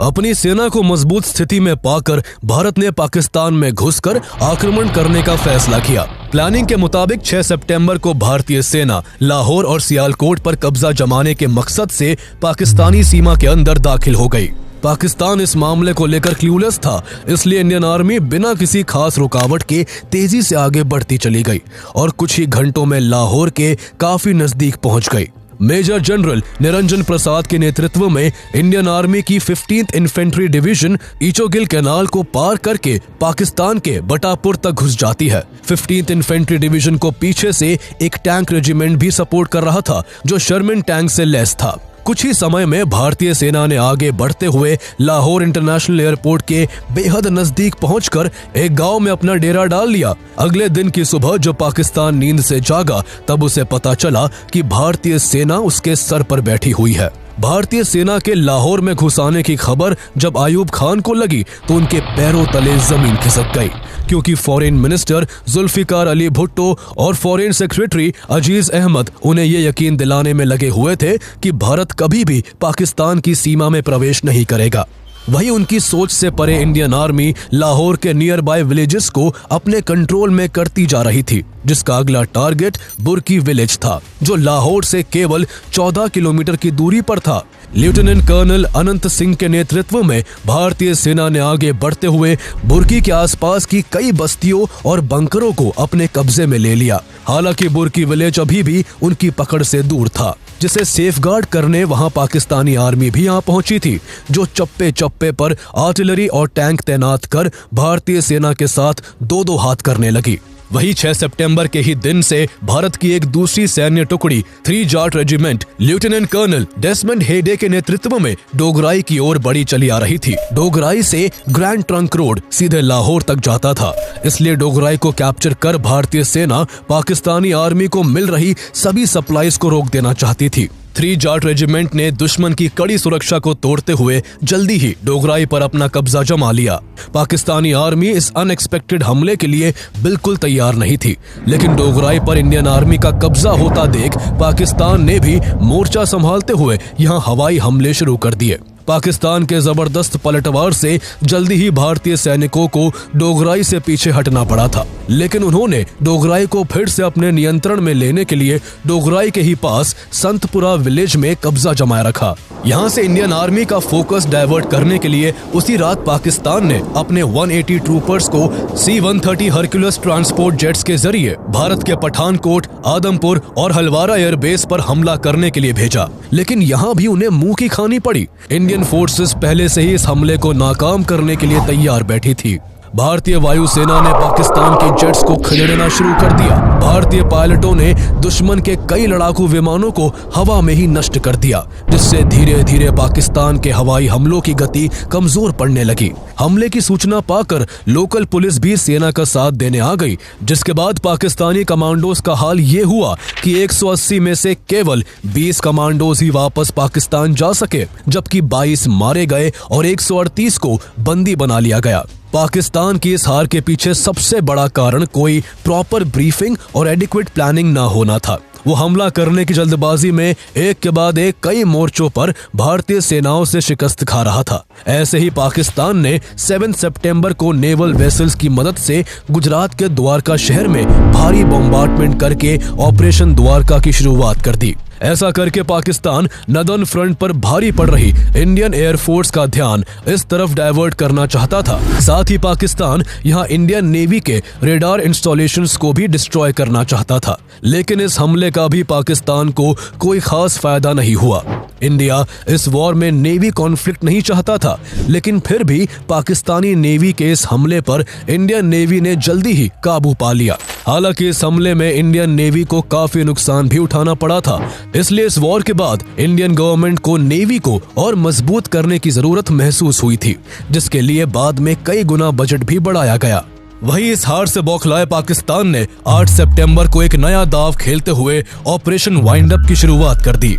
अपनी सेना को मजबूत स्थिति में पाकर भारत ने पाकिस्तान में घुसकर आक्रमण करने का फैसला किया। प्लानिंग के मुताबिक 6 सितंबर को भारतीय सेना लाहौर और सियालकोट पर कब्जा जमाने के मकसद से पाकिस्तानी सीमा के अंदर दाखिल हो गई। पाकिस्तान इस मामले को लेकर क्लूलेस था, इसलिए इंडियन आर्मी बिना किसी खास रुकावट के तेजी से आगे बढ़ती चली गई और कुछ ही घंटों में लाहौर के काफी नजदीक पहुंच गई। मेजर जनरल निरंजन प्रसाद के नेतृत्व में इंडियन आर्मी की 15th इन्फेंट्री डिवीजन इचोगिल कैनाल को पार करके पाकिस्तान के बटापुर तक घुस जाती है। 15th इन्फेंट्री डिवीजन को पीछे से एक टैंक रेजिमेंट भी सपोर्ट कर रहा था, जो शर्मन टैंक से लैस था। कुछ ही समय में भारतीय सेना ने आगे बढ़ते हुए लाहौर इंटरनेशनल एयरपोर्ट के बेहद नजदीक पहुंचकर एक गांव में अपना डेरा डाल लिया। अगले दिन की सुबह जब पाकिस्तान नींद से जागा, तब उसे पता चला कि भारतीय सेना उसके सर पर बैठी हुई है। भारतीय सेना के लाहौर में घुस आने की खबर जब अयूब खान को लगी तो उनके पैरों तले जमीन खिसक गई, क्योंकि फॉरेन मिनिस्टर जुल्फिकार अली भुट्टो और फॉरेन सेक्रेटरी अजीज अहमद उन्हें ये यकीन दिलाने में लगे हुए थे कि भारत कभी भी पाकिस्तान की सीमा में प्रवेश नहीं करेगा। वही उनकी सोच से परे इंडियन आर्मी लाहौर के नियर बाय विलेजेस को अपने कंट्रोल में करती जा रही थी, जिसका अगला टारगेट बुर्की विलेज था, जो लाहौर से केवल 14 किलोमीटर की दूरी पर था। लेफ्टिनेंट कर्नल अनंत सिंह के नेतृत्व में भारतीय सेना ने आगे बढ़ते हुए बुर्की के आसपास की कई बस्तियों और बंकरों को अपने कब्जे में ले लिया। हालांकि बुर्की विलेज अभी भी उनकी पकड़ से दूर था, जिसे सेफगार्ड करने वहां पाकिस्तानी आर्मी भी यहां पहुंची थी, जो चप्पे चप्पे पर आर्टिलरी और टैंक तैनात कर भारतीय सेना के साथ दो हाथ करने लगी। वही 6 सितंबर के ही दिन से भारत की एक दूसरी सैन्य टुकड़ी 3 Jat regiment lieutenant colonel Desmond Hayde के नेतृत्व में डोगराई की ओर बढ़ी चली आ रही थी। डोगराई से ग्रैंड ट्रंक रोड सीधे लाहौर तक जाता था, इसलिए डोगराई को कैप्चर कर भारतीय सेना पाकिस्तानी आर्मी को मिल रही सभी सप्लाईज को रोक देना चाहती थी। 3 जाट रेजिमेंट ने दुश्मन की कड़ी सुरक्षा को तोड़ते हुए जल्दी ही डोगराई पर अपना कब्जा जमा लिया। पाकिस्तानी आर्मी इस अनएक्सपेक्टेड हमले के लिए बिल्कुल तैयार नहीं थी, लेकिन डोगराई पर इंडियन आर्मी का कब्जा होता देख पाकिस्तान ने भी मोर्चा संभालते हुए यहां हवाई हमले शुरू कर दिए। पाकिस्तान के जबरदस्त पलटवार से जल्दी ही भारतीय सैनिकों को डोगराई से पीछे हटना पड़ा था, लेकिन उन्होंने डोगराई को फिर से अपने नियंत्रण में लेने के लिए डोगराई के ही पास संतपुरा विलेज में कब्जा जमाए रखा। यहाँ से इंडियन आर्मी का फोकस डाइवर्ट करने के लिए उसी रात पाकिस्तान ने अपने 180 ट्रूपर्स को C-130 हरक्यूलस ट्रांसपोर्ट जेट्स के जरिए भारत के पठानकोट, आदमपुर और हलवारा एयरबेस पर हमला करने के लिए भेजा, लेकिन यहाँ भी उन्हें मुंह की खानी पड़ी। इंडियन फोर्सेस पहले से ही इस हमले को नाकाम करने के लिए तैयार बैठी थी। भारतीय वायुसेना ने पाकिस्तान के जेट्स को खदेड़ना शुरू कर दिया। भारतीय पायलटों ने दुश्मन के कई लड़ाकू विमानों को हवा में ही नष्ट कर दिया, जिससे धीरे धीरे पाकिस्तान के हवाई हमलों की गति कमजोर पड़ने लगी। हमले की सूचना पाकर लोकल पुलिस भी सेना का साथ देने आ गई, जिसके बाद पाकिस्तानी कमांडोज का हाल ये हुआ कि 180 में से केवल 20 कमांडोज ही वापस पाकिस्तान जा सके, जबकि 22 मारे गए और 138 को बंदी बना लिया गया। पाकिस्तान की इस हार के पीछे सबसे बड़ा कारण कोई प्रॉपर ब्रीफिंग और एडिक्वेट प्लानिंग ना होना था। वो हमला करने की जल्दबाजी में एक के बाद एक कई मोर्चों पर भारतीय सेनाओं से शिकस्त खा रहा था। ऐसे ही पाकिस्तान ने 7 सितंबर को नेवल वेसल्स की मदद से गुजरात के द्वारका शहर में भारी बॉम्बार्डमेंट करके ऑपरेशन द्वारका की शुरुआत कर दी। ऐसा करके पाकिस्तान नदन फ्रंट पर भारी पड़ रही इंडियन एयरफोर्स का ध्यान इस तरफ डाइवर्ट करना चाहता था। साथ ही पाकिस्तान यहां इंडियन नेवी के रेडार इंस्टॉलेशंस को भी डिस्ट्रॉय करना चाहता था, लेकिन इस हमले का भी पाकिस्तान को कोई खास फायदा नहीं हुआ। इंडिया इस वॉर में नेवी कॉन्फ्लिक्ट नहीं चाहता था, लेकिन फिर भी पाकिस्तानी नेवी के इस हमले पर इंडियन नेवी ने जल्दी ही काबू पा लिया। हालांकि इस हमले में इंडियन नेवी को काफी नुकसान भी उठाना पड़ा था, इसलिए इस वॉर के बाद इंडियन गवर्नमेंट को नेवी को और मजबूत करने की जरूरत महसूस हुई थी, जिसके लिए बाद में कई गुना बजट भी बढ़ाया गया। वहीं इस हार से बौखलाए पाकिस्तान ने 8 सितंबर को एक नया दांव खेलते हुए ऑपरेशन वाइंड अप की शुरुआत कर दी।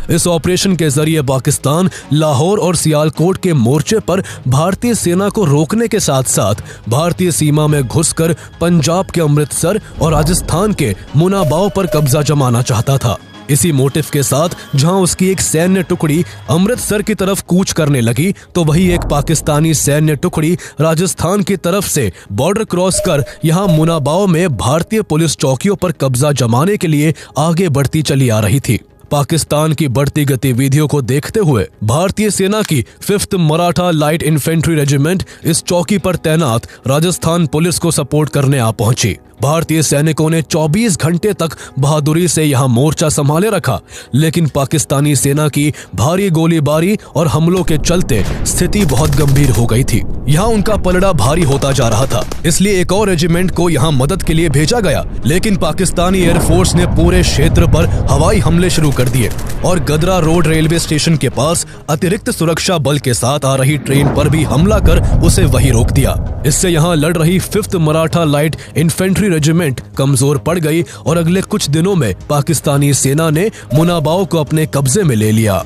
इस ऑपरेशन के जरिए पाकिस्तान लाहौर और सियालकोट के मोर्चे पर भारतीय सेना को रोकने के साथ साथ भारतीय सीमा में घुसकर पंजाब के अमृतसर और राजस्थान के मुनाबाव पर कब्जा जमाना चाहता था। इसी मोटिव के साथ जहां उसकी एक सैन्य टुकड़ी अमृतसर की तरफ कूच करने लगी, तो वही एक पाकिस्तानी सैन्य टुकड़ी राजस्थान की तरफ से बॉर्डर क्रॉस कर यहां मुनाबाव में भारतीय पुलिस चौकियों पर कब्जा जमाने के लिए आगे बढ़ती चली आ रही थी। पाकिस्तान की बढ़ती गतिविधियों को देखते हुए भारतीय सेना की 5th Maratha light infantry regiment इस चौकी पर तैनात राजस्थान पुलिस को सपोर्ट करने आ पहुंची। भारतीय सैनिकों ने 24 घंटे तक बहादुरी से यहां मोर्चा संभाले रखा, लेकिन पाकिस्तानी सेना की भारी गोलीबारी और हमलों के चलते स्थिति बहुत गंभीर हो गई थी। यहां उनका पलड़ा भारी होता जा रहा था, इसलिए एक और रेजिमेंट को यहां मदद के लिए भेजा गया, लेकिन पाकिस्तानी एयरफोर्स ने पूरे क्षेत्र पर हवाई हमले शुरू कर दिए और गदरा रोड रेलवे स्टेशन के पास अतिरिक्त सुरक्षा बल के साथ आ रही ट्रेन पर भी हमला कर उसे वहीं रोक दिया। इससे यहां लड़ रही 5th Maratha light infantry regiment कमजोर पड़ गई और अगले कुछ दिनों में पाकिस्तानी सेना ने मुनाबाव को अपने कब्जे में ले लिया।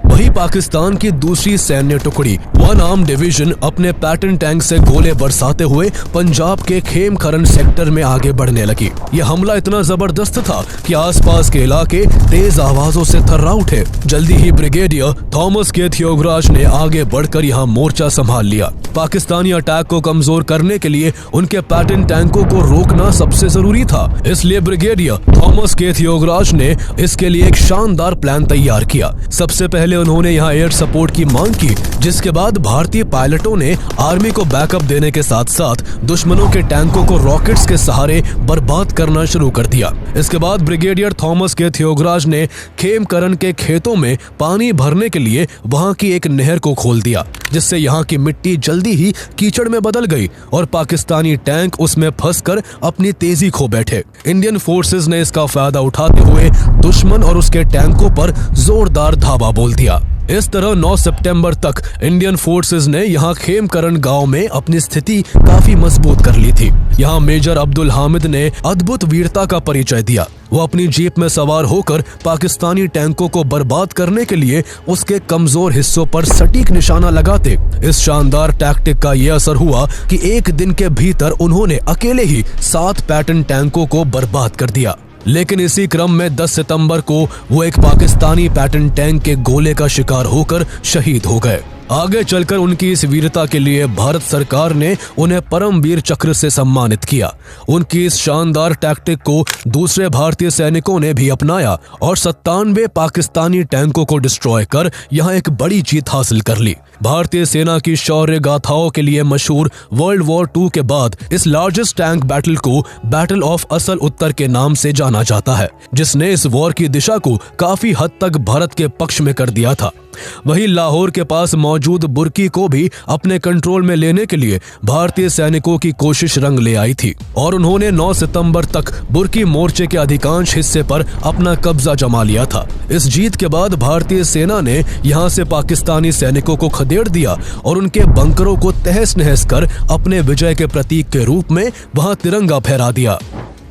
वही पाकिस्तान की दूसरी सैन्य टुकड़ी 1 आर्म डिवीजन अपने पैटर्न टैंक से गोले बरसाते हुए पंजाब के खेमखरन सेक्टर में आगे बढ़ने लगी। यह हमला इतना जबरदस्त था कि आसपास के इलाके तेज आवाजों से थर्रा उठे। जल्दी ही ब्रिगेडियर थॉमस के थियोगराज ने आगे बढ़कर यहाँ मोर्चा संभाल लिया। पाकिस्तानी अटैक को कमजोर करने के लिए उनके पैटर्न टैंकों को रोकना सबसे जरूरी था, इसलिए ब्रिगेडियर थॉमस के थियोगराज ने इसके लिए एक शानदार प्लान तैयार किया। सबसे पहले उन्होंने यहाँ एयर सपोर्ट की मांग की, जिसके बाद भारतीय पायलटों ने आर्मी को बैकअप देने के साथ साथ दुश्मनों के टैंकों को रॉकेट्स के सहारे बर्बाद करना शुरू कर दिया। इसके बाद ब्रिगेडियर थॉमस के थियोगराज ने खेमकरन के खेतों में पानी भरने के लिए वहां की एक नहर को खोल दिया, जिससे यहाँ की मिट्टी जल्दी ही कीचड़ में बदल गई और पाकिस्तानी टैंक उसमें फंसकर अपनी तेजी खो बैठे। इंडियन फोर्सेस ने इसका फायदा उठाते हुए दुश्मन और उसके टैंकों पर जोरदार धावा बोल दिया। इस तरह 9 सितंबर तक इंडियन फोर्सेस ने यहाँ खेमकरन गांव में अपनी स्थिति काफी मजबूत कर ली थी। यहाँ मेजर अब्दुल हामिद ने अद्भुत वीरता का परिचय दिया। वो अपनी जीप में सवार होकर पाकिस्तानी टैंकों को बर्बाद करने के लिए उसके कमजोर हिस्सों पर सटीक निशाना लगाते। इस शानदार टैक्टिक का ये असर हुआ कि एक दिन के भीतर उन्होंने अकेले ही 7 पैटर्न टैंकों को बर्बाद कर दिया। लेकिन इसी क्रम में 10 सितंबर को वो एक पाकिस्तानी पैटर्न टैंक के गोले का शिकार होकर शहीद हो गए। आगे चलकर उनकी इस वीरता के लिए भारत सरकार ने उन्हें परमवीर चक्र से सम्मानित किया। उनकी इस शानदार टैक्टिक को दूसरे भारतीय सैनिकों ने भी अपनाया और 97 पाकिस्तानी टैंकों को डिस्ट्रॉय कर यहाँ एक बड़ी जीत हासिल कर ली। भारतीय सेना की शौर्य गाथाओं के लिए मशहूर वर्ल्ड वॉर 2 के बाद इस लार्जेस्ट टैंक बैटल को बैटल ऑफ असल उत्तर के नाम से जाना जाता है, जिसने इस वॉर की दिशा को काफी हद तक भारत के पक्ष में कर दिया था। वहीं लाहौर के पास मौजूद बुर्की को भी अपने कंट्रोल में लेने के लिए भारतीय सैनिकों की कोशिश रंग ले आई थी और उन्होंने 9 सितंबर तक बुर्की मोर्चे के अधिकांश हिस्से पर अपना कब्जा जमा लिया था। इस जीत के बाद भारतीय सेना ने यहां से पाकिस्तानी सैनिकों को खदेड़ दिया और उनके बंकरों को तहस नहस कर अपने विजय के प्रतीक के रूप में वहां तिरंगा फहरा दिया।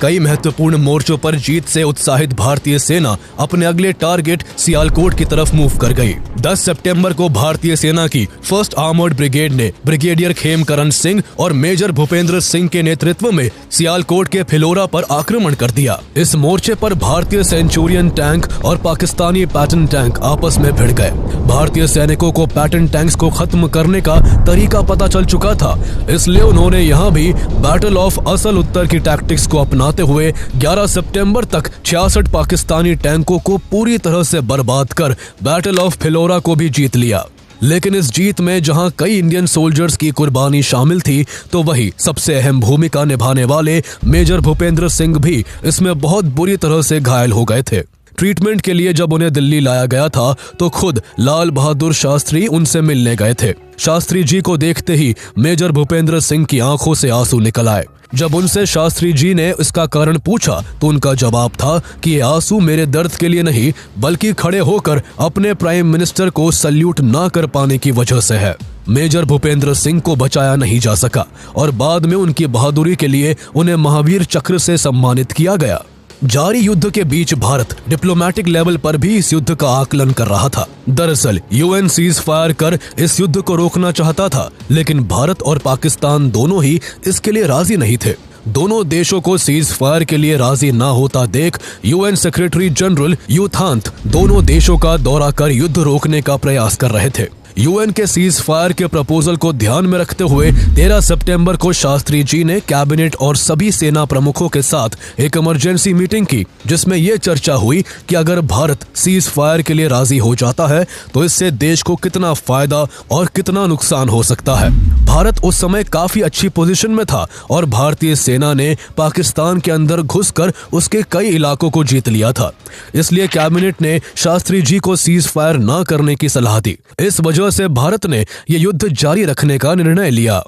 कई महत्वपूर्ण मोर्चों पर जीत से उत्साहित भारतीय सेना अपने अगले टारगेट सियालकोट की तरफ मूव कर गई। 10 सितंबर को भारतीय सेना की फर्स्ट आर्मर्ड ब्रिगेड ने ब्रिगेडियर खेमकरण सिंह और मेजर भूपेंद्र सिंह के नेतृत्व में सियालकोट के फिलौरा पर आक्रमण कर दिया। इस मोर्चे पर भारतीय सेंचुरियन टैंक और पाकिस्तानी पैटर्न टैंक आपस में भिड़ गए। भारतीय सैनिकों को पैटर्न टैंक्स को खत्म करने का तरीका पता चल चुका था, इसलिए उन्होंने यहाँ भी बैटल ऑफ असल उत्तर की टैक्टिक्स को अपनाते हुए 11 सितंबर तक 66 पाकिस्तानी टैंकों को पूरी तरह से बर्बाद कर बैटल ऑफ फिलौरा को भी जीत लिया। लेकिन इस जीत में जहां कई इंडियन सोल्जर्स की कुर्बानी शामिल थी, तो वही सबसे अहम भूमिका निभाने वाले मेजर भूपेंद्र सिंह भी इसमें बहुत बुरी तरह से घायल हो गए थे। ट्रीटमेंट के लिए जब उन्हें दिल्ली लाया गया था तो खुद लाल बहादुर शास्त्री उनसे मिलने गए थे। शास्त्री जी को देखते ही मेजर भूपेंद्र सिंह की आंखों से आंसू निकल आए। जब उनसे शास्त्री जी ने इसका कारण पूछा तो उनका जवाब था कि ये आंसू मेरे दर्द के लिए नहीं, बल्कि खड़े होकर अपने प्राइम मिनिस्टर को सल्यूट ना कर पाने की वजह से है। मेजर भूपेंद्र सिंह को बचाया नहीं जा सका और बाद में उनकी बहादुरी के लिए उन्हें महावीर चक्र से सम्मानित किया गया। जारी युद्ध के बीच भारत डिप्लोमेटिक लेवल पर भी इस युद्ध का आकलन कर रहा था। दरअसल यूएन सीज फायर कर इस युद्ध को रोकना चाहता था, लेकिन भारत और पाकिस्तान दोनों ही इसके लिए राजी नहीं थे। दोनों देशों को सीज फायर के लिए राजी ना होता देख यूएन सेक्रेटरी जनरल यूथांत दोनों देशों का दौरा कर युद्ध रोकने का प्रयास कर रहे थे। यूएन के सीज फायर के प्रपोजल को ध्यान में रखते हुए 13 सितंबर को शास्त्री जी ने कैबिनेट और सभी सेना प्रमुखों के साथ एक इमरजेंसी मीटिंग की, जिसमें यह चर्चा हुई कि अगर भारत सीज फायर के लिए राजी हो जाता है तो इससे देश को कितना फायदा और कितना नुकसान हो सकता है। भारत उस समय काफी अच्छी पोजीशन में था और भारतीय सेना ने पाकिस्तान के अंदर घुसकर उसके कई इलाकों को जीत लिया था। इसलिए कैबिनेट ने शास्त्री जी को सीज फायर न करने की सलाह दी। इस वजह से भारत ने यह युद्ध जारी रखने का निर्णय लिया।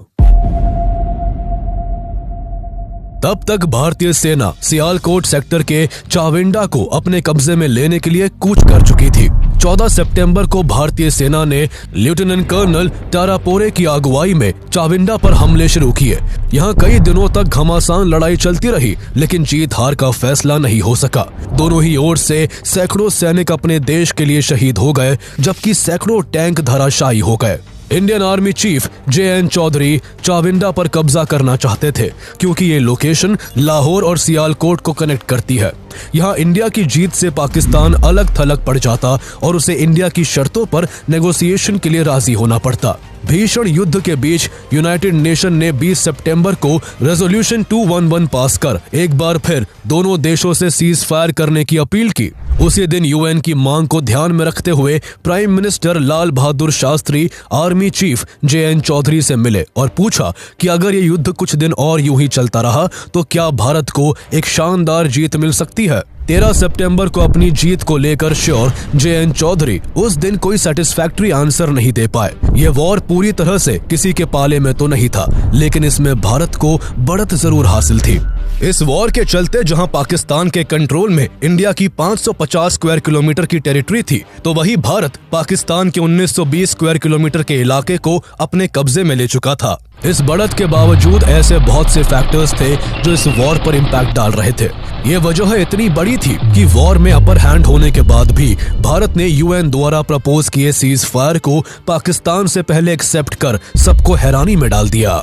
तब तक भारतीय सेना सियालकोट सेक्टर के चाविंडा को अपने कब्जे में लेने के लिए कूच कर चुकी थी। 14 सितंबर को भारतीय सेना ने लेफ्टिनेंट कर्नल टारापोरे की अगुवाई में चाविंडा पर हमले शुरू किए। यहाँ कई दिनों तक घमासान लड़ाई चलती रही, लेकिन जीत हार का फैसला नहीं हो सका। दोनों ही ओर से सैकड़ों सैनिक अपने देश के लिए शहीद हो गए, जबकि सैकड़ों टैंक धराशायी हो गए। Indian army chief JN Chaudhuri Chawinda पर कब्जा करना चाहते थे, क्योंकि ये लोकेशन लाहौर और सियालकोट को कनेक्ट करती है। यहाँ इंडिया की जीत से पाकिस्तान अलग थलग पड़ जाता और उसे इंडिया की शर्तों पर नेगोशिएशन के लिए राजी होना पड़ता। भीषण युद्ध के बीच यूनाइटेड नेशन ने 20 सितंबर को रेजोल्यूशन 211 पास कर एक बार फिर दोनों देशों से सीज फायर करने की अपील की। उसी दिन यूएन की मांग को ध्यान में रखते हुए prime minister Lal Bahadur Shastri army chief JN Chaudhuri से मिले और पूछा कि अगर ये युद्ध कुछ दिन और यूं ही चलता रहा तो क्या भारत को एक शानदार जीत मिल सकती है। 13 सितंबर को अपनी जीत को लेकर श्योर JN चौधरी उस दिन कोई सेटिस्फैक्टरी आंसर नहीं दे पाए। यह वॉर पूरी तरह से किसी के पाले में तो नहीं था, लेकिन इसमें भारत को बढ़त जरूर हासिल थी। इस वॉर के चलते जहां पाकिस्तान के कंट्रोल में इंडिया की 550 स्क्वायर किलोमीटर की टेरिटरी थी, तो वही भारत पाकिस्तान के 1920 स्क्वायर किलोमीटर के इलाके को अपने कब्जे में ले चुका था। इस बढ़त के बावजूद ऐसे बहुत से फैक्टर्स थे जो इस वॉर पर इम्पैक्ट डाल रहे थे। ये वजह इतनी बड़ी थी कि वॉर में अपर हैंड होने के बाद भी भारत ने यूएन द्वारा प्रपोज किए सीज फायर को पाकिस्तान से पहले एक्सेप्ट कर सबको हैरानी में डाल दिया।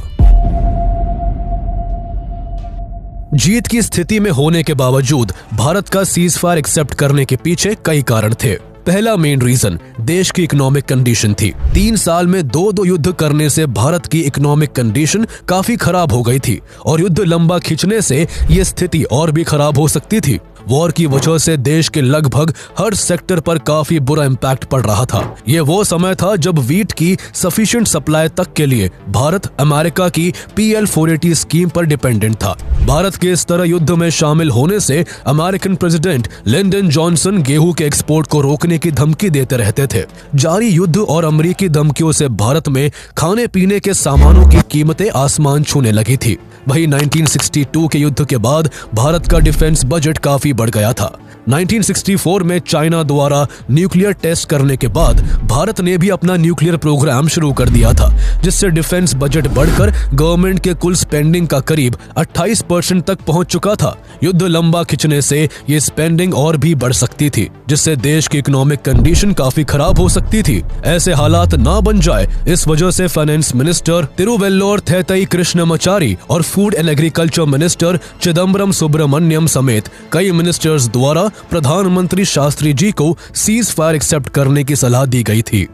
जीत की स्थिति में होने के बावजूद भारत का सीज फायर एक्सेप्ट करने के पीछे कई कारण थे। पहला मेन रीजन देश की इकोनॉमिक कंडीशन थी। 3 साल में दो युद्ध करने से भारत की इकोनॉमिक कंडीशन काफी खराब हो गई थी और युद्ध लंबा खिंचने से ये स्थिति और भी खराब हो सकती थी। वॉर की वजह से देश के लगभग हर सेक्टर पर काफी बुरा इम्पैक्ट पड़ रहा था। ये वो समय था जब वीट की सफिशिएंट सप्लाई तक के लिए भारत अमेरिका की PL 480 स्कीम पर डिपेंडेंट था। भारत के इस तरह युद्ध में शामिल होने से अमेरिकन प्रेसिडेंट लिंडन जॉनसन गेहूं के एक्सपोर्ट को रोकने करने की धमकी देते रहते थे। जारी युद्ध और अमेरिकी धमकियों से भारत में खाने पीने के सामानों की कीमतें आसमान छूने लगी थी। वहीं 1962 के युद्ध के बाद भारत का डिफेंस बजट काफी बढ़ गया था। 1964 में चाइना द्वारा न्यूक्लियर टेस्ट करने के बाद भारत ने भी अपना न्यूक्लियर प्रोग्राम शुरू कर दिया था, जिससे डिफेंस बजट बढ़कर गवर्नमेंट के कुल स्पेंडिंग का करीब 28% तक पहुंच चुका था। युद्ध लंबा खिंचने से ये स्पेंडिंग और भी बढ़ सकती थी, जिससे देश की इकोनॉमिक कंडीशन काफी खराब हो सकती थी। ऐसे हालात ना बन जाए, इस वजह से फाइनेंस मिनिस्टर तिरुवेल्लोर थैतई कृष्णमचारी और food and agriculture minister Chidambaram Subramaniam समेत कई मिनिस्टर्स द्वारा प्रधानमंत्री शास्त्री जी को सीज फायर एक्सेप्ट करने की सलाह दी गई थी।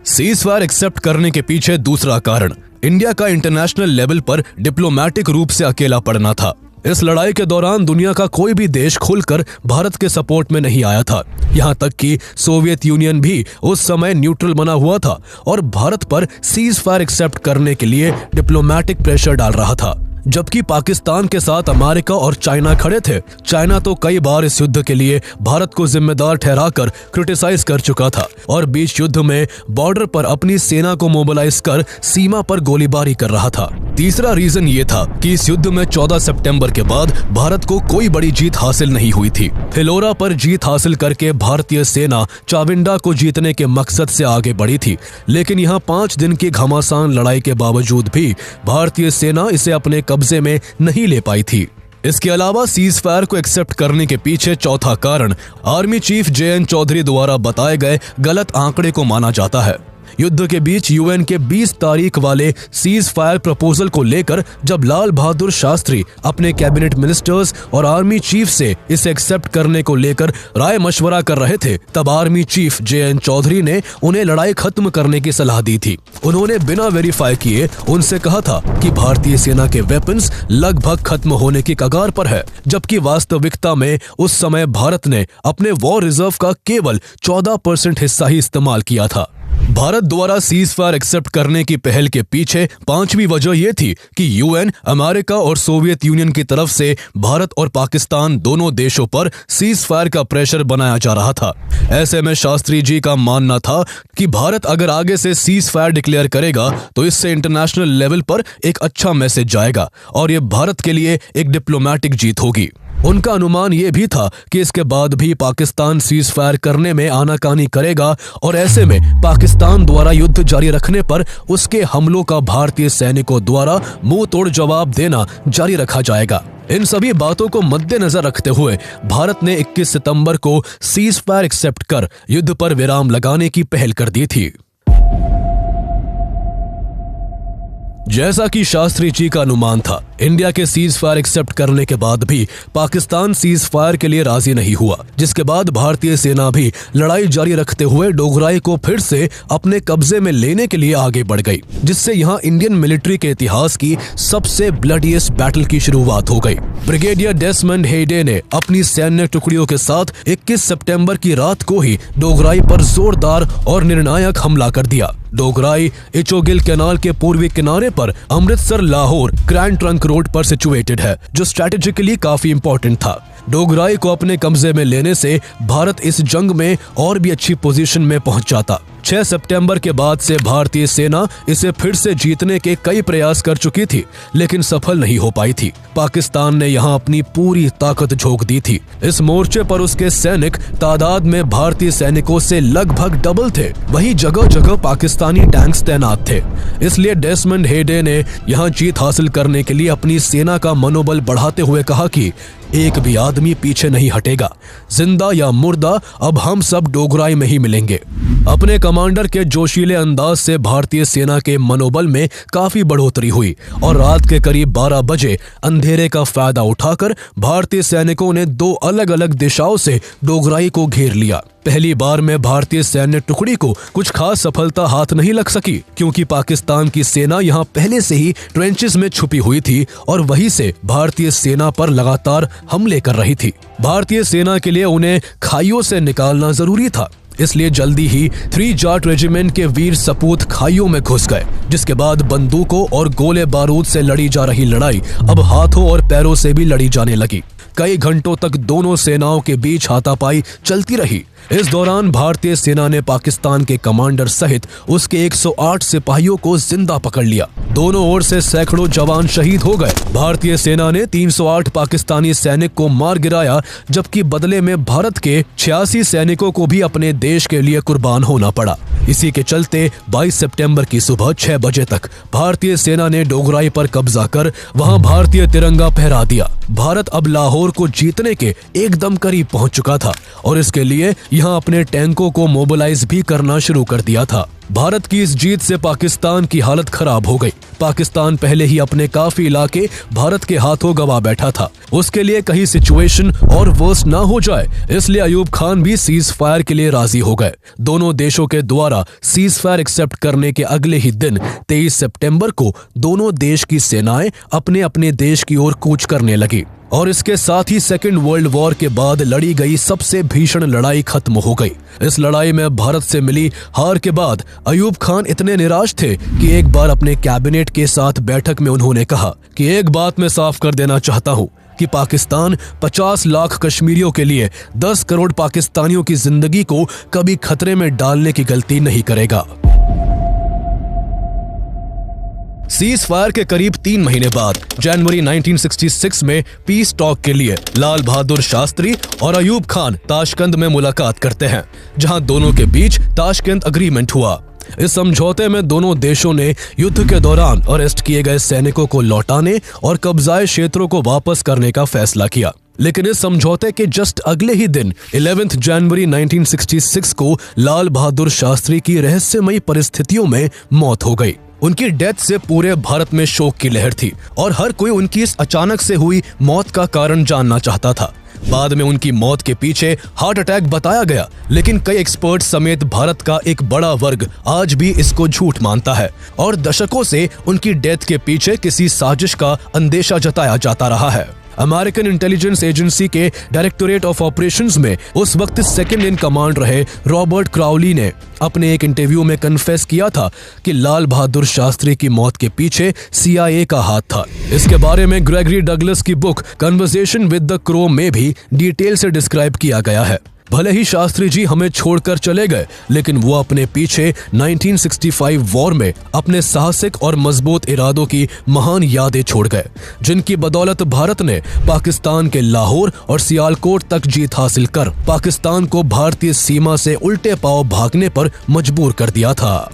सीज फायर एक्सेप्ट करने के पीछे दूसरा कारण इंडिया का इंटरनेशनल लेवल पर डिप्लोमेटिक रूप से अकेला पड़ना था। इस लड़ाई के दौरान दुनिया का कोई भी देश खुलकर भारत के सपोर्ट में नहीं आया था। यहाँ तक कि सोवियत यूनियन भी उस समय न्यूट्रल बना हुआ था और भारत पर सीज फायर एक्सेप्ट करने के लिए डिप्लोमेटिक प्रेशर डाल रहा था। जबकि पाकिस्तान के साथ अमेरिका और चाइना खड़े थे। चाइना तो कई बार इस युद्ध के लिए भारत को जिम्मेदार ठहराकर क्रिटिसाइज कर चुका था और बीच युद्ध में बॉर्डर पर अपनी सेना को मोबिलाइज कर सीमा पर गोलीबारी कर रहा था। तीसरा रीजन ये था कि इस युद्ध में 14 सितंबर के बाद भारत को कोई बड़ी जीत हासिल नहीं हुई थी। फिलोरा पर जीत हासिल करके भारतीय सेना चाविंडा को जीतने के मकसद से आगे बढ़ी थी, लेकिन यहाँ 5 दिन की घमासान लड़ाई के बावजूद भी भारतीय सेना इसे अपने कब्जे में नहीं ले पाई थी। इसके अलावा सीज फायर को एक्सेप्ट करने के पीछे चौथा कारण आर्मी चीफ JN चौधरी द्वारा बताए गए गलत आंकड़े को माना जाता है। युद्ध के बीच यूएन के 20 तारीख वाले सीज फायर प्रपोजल को लेकर जब लाल बहादुर शास्त्री अपने कैबिनेट मिनिस्टर्स और आर्मी चीफ से इसे एक्सेप्ट करने को लेकर राय मशवरा कर रहे थे, तब आर्मी चीफ JN चौधरी ने उन्हें लड़ाई खत्म करने की सलाह दी थी। उन्होंने बिना वेरीफाई किए उनसे कहा था कि भारतीय सेना के वेपन्स लगभग खत्म होने की कगार पर है, जबकि वास्तविकता में उस समय भारत ने अपने वॉर रिजर्व का केवल 14% हिस्सा ही इस्तेमाल किया था। भारत द्वारा सीज फायर एक्सेप्ट करने की पहल के पीछे पांचवी वजह यह थी कि यूएन, अमेरिका और सोवियत यूनियन की तरफ से भारत और पाकिस्तान दोनों देशों पर सीज फायर का प्रेशर बनाया जा रहा था। ऐसे में शास्त्री जी का मानना था कि भारत अगर आगे से सीज फायर डिक्लेयर करेगा तो इससे इंटरनेशनल लेवल पर एक अच्छा मैसेज जाएगा और ये भारत के लिए एक डिप्लोमेटिक जीत होगी। उनका अनुमान यह भी था कि इसके बाद भी पाकिस्तान सीज फायर करने में आनाकानी करेगा और ऐसे में पाकिस्तान द्वारा युद्ध जारी रखने पर उसके हमलों का भारतीय सैनिकों द्वारा मुंह तोड़ जवाब देना जारी रखा जाएगा। इन सभी बातों को मद्देनजर रखते हुए भारत ने 21 सितंबर को सीज फायर एक्सेप्ट कर युद्ध पर विराम लगाने की पहल कर दी थी। जैसा कि शास्त्री जी का अनुमान था, इंडिया के सीज फायर एक्सेप्ट करने के बाद भी पाकिस्तान सीज फायर के लिए राजी नहीं हुआ, जिसके बाद भारतीय सेना भी लड़ाई जारी रखते हुए डोगराई को फिर से अपने कब्जे में लेने के लिए आगे बढ़ गई, जिससे यहाँ इंडियन मिलिट्री के इतिहास की सबसे ब्लडीएस्ट बैटल की शुरुआत हो गई। ब्रिगेडियर डेसमंड हेडे ने अपनी सैन्य टुकड़ियों के साथ 21 सितंबर की रात को ही डोगराई पर जोरदार और निर्णायक हमला कर दिया। डोगराई इचोगिल कैनाल के पूर्वी किनारे पर Amritsar Lahore grand trunk road पर सिचुएटेड है, जो स्ट्रैटेजिकली काफी इंपॉर्टेंट था। डोगराई को अपने कब्जे में लेने से भारत इस जंग में और भी अच्छी पोजीशन में पहुंच जाता। 6 सितंबर के बाद से भारतीय सेना इसे फिर से जीतने के कई प्रयास कर चुकी थी, लेकिन सफल नहीं हो पाई थी। पाकिस्तान ने यहाँ अपनी पूरी ताकत झोंक दी थी। इस मोर्चे पर उसके सैनिक तादाद में भारतीय सैनिकों से लगभग डबल थे। वहीं जगह जगह पाकिस्तानी टैंक्स तैनात थे। इसलिए डेसमंड हेडे ने यहाँ जीत हासिल करने के लिए अपनी सेना का मनोबल बढ़ाते हुए कहा कि एक भी आदमी पीछे नहीं हटेगा, जिंदा या मुर्दा अब हम सब डोगराई में ही मिलेंगे। अपने कमांडर के जोशीले अंदाज से भारतीय सेना के मनोबल में काफी बढ़ोतरी हुई और रात के करीब 12 बजे अंधेरे का फायदा उठाकर भारतीय सैनिकों ने 2 अलग अलग दिशाओं से डोगराई को घेर लिया। पहली बार में भारतीय सैन्य टुकड़ी को कुछ खास सफलता हाथ नहीं लग सकी, क्योंकि पाकिस्तान की सेना यहाँ पहले से ही ट्रेंचेस में छुपी हुई थी और वहीं से भारतीय सेना पर लगातार हमले कर रही थी। भारतीय सेना के लिए उन्हें खाइयों से निकालना जरूरी था, इसलिए जल्दी ही 3 जाट रेजिमेंट के वीर सपूत खाइयों में घुस गए, जिसके बाद बंदूकों और गोले बारूद से लड़ी जा रही लड़ाई अब हाथों और पैरों से भी लड़ी जाने लगी। कई घंटों तक दोनों सेनाओं के बीच हाथापाई चलती रही। इस दौरान भारतीय सेना ने पाकिस्तान के कमांडर सहित उसके 108 सिपाहियों को जिंदा पकड़ लिया। दोनों ओर से सैकड़ों जवान शहीद हो गए। भारतीय सेना ने 308 पाकिस्तानी सैनिक को मार गिराया, जबकि बदले में भारत के 86 सैनिकों को भी अपने देश के लिए कुर्बान होना पड़ा। इसी के चलते 22 सितंबर की सुबह 6 बजे तक भारतीय सेना ने डोगराई पर कब्जा कर वहां भारतीय तिरंगा फहरा दिया। भारत अब लाहौर को जीतने के एकदम करीब पहुंच चुका था और इसके लिए यहां अपने टैंकों को मोबिलाइज भी करना शुरू कर दिया था। भारत की इस जीत से पाकिस्तान की हालत खराब हो गई। पाकिस्तान पहले ही अपने काफी इलाके भारत के हाथों गवा बैठा था। उसके लिए कहीं सिचुएशन और वर्स ना हो जाए, इसलिए अयूब खान भी सीज फायर के लिए राजी हो गए। दोनों देशों के द्वारा सीज फायर एक्सेप्ट करने के अगले ही दिन 23 सितंबर को दोनों देश की सेनाएं अपने अपने देश की ओर कूच करने लगी और इसके साथ ही सेकेंड वर्ल्ड वॉर के बाद लड़ी गई सबसे भीषण लड़ाई खत्म हो गई। इस लड़ाई में भारत से मिली हार के बाद अयूब खान इतने निराश थे कि एक बार अपने कैबिनेट के साथ बैठक में उन्होंने कहा कि एक बात मैं साफ कर देना चाहता हूं कि पाकिस्तान 50 लाख कश्मीरियों के लिए 10 करोड़ पाकिस्तानियों की जिंदगी को कभी खतरे में डालने की गलती नहीं करेगा। सीज फायर के करीब 3 महीने बाद जनवरी 1966 में पीस टॉक के लिए लाल बहादुर शास्त्री और अयूब खान ताशकंद में मुलाकात करते हैं, जहां दोनों के बीच ताशकंद एग्रीमेंट हुआ। इस समझौते में दोनों देशों ने युद्ध के दौरान अरेस्ट किए गए सैनिकों को लौटाने और कब्जाए क्षेत्रों को वापस करने का फैसला किया। लेकिन इस समझौते के जस्ट अगले ही दिन 11 जनवरी 1966 को लाल बहादुर शास्त्री की रहस्यमयी परिस्थितियों में मौत हो गई। उनकी डेथ से पूरे भारत में शोक की लहर थी और हर कोई उनकी इस अचानक से हुई मौत का कारण जानना चाहता था। बाद में उनकी मौत के पीछे हार्ट अटैक बताया गया, लेकिन कई एक्सपर्ट समेत भारत का एक बड़ा वर्ग आज भी इसको झूठ मानता है और दशकों से उनकी डेथ के पीछे किसी साजिश का अंदेशा जताया जाता रहा है। अमेरिकन इंटेलिजेंस एजेंसी के डायरेक्टोरेट ऑफ ऑपरेशंस में उस वक्त सेकंड इन कमांड रहे रॉबर्ट क्राउली ने अपने एक इंटरव्यू में कन्फेस किया था कि लाल बहादुर शास्त्री की मौत के पीछे CIA का हाथ था। इसके बारे में ग्रेगरी डगलस की book conversation with the crow में भी डिटेल से डिस्क्राइब किया गया है। भले ही शास्त्री जी हमें छोड़कर चले गए, लेकिन वो अपने पीछे 1965 वॉर में अपने साहसिक और मजबूत इरादों की महान यादें छोड़ गए, जिनकी बदौलत भारत ने पाकिस्तान के लाहौर और सियालकोट तक जीत हासिल कर पाकिस्तान को भारतीय सीमा से उल्टे पांव भागने पर मजबूर कर दिया था।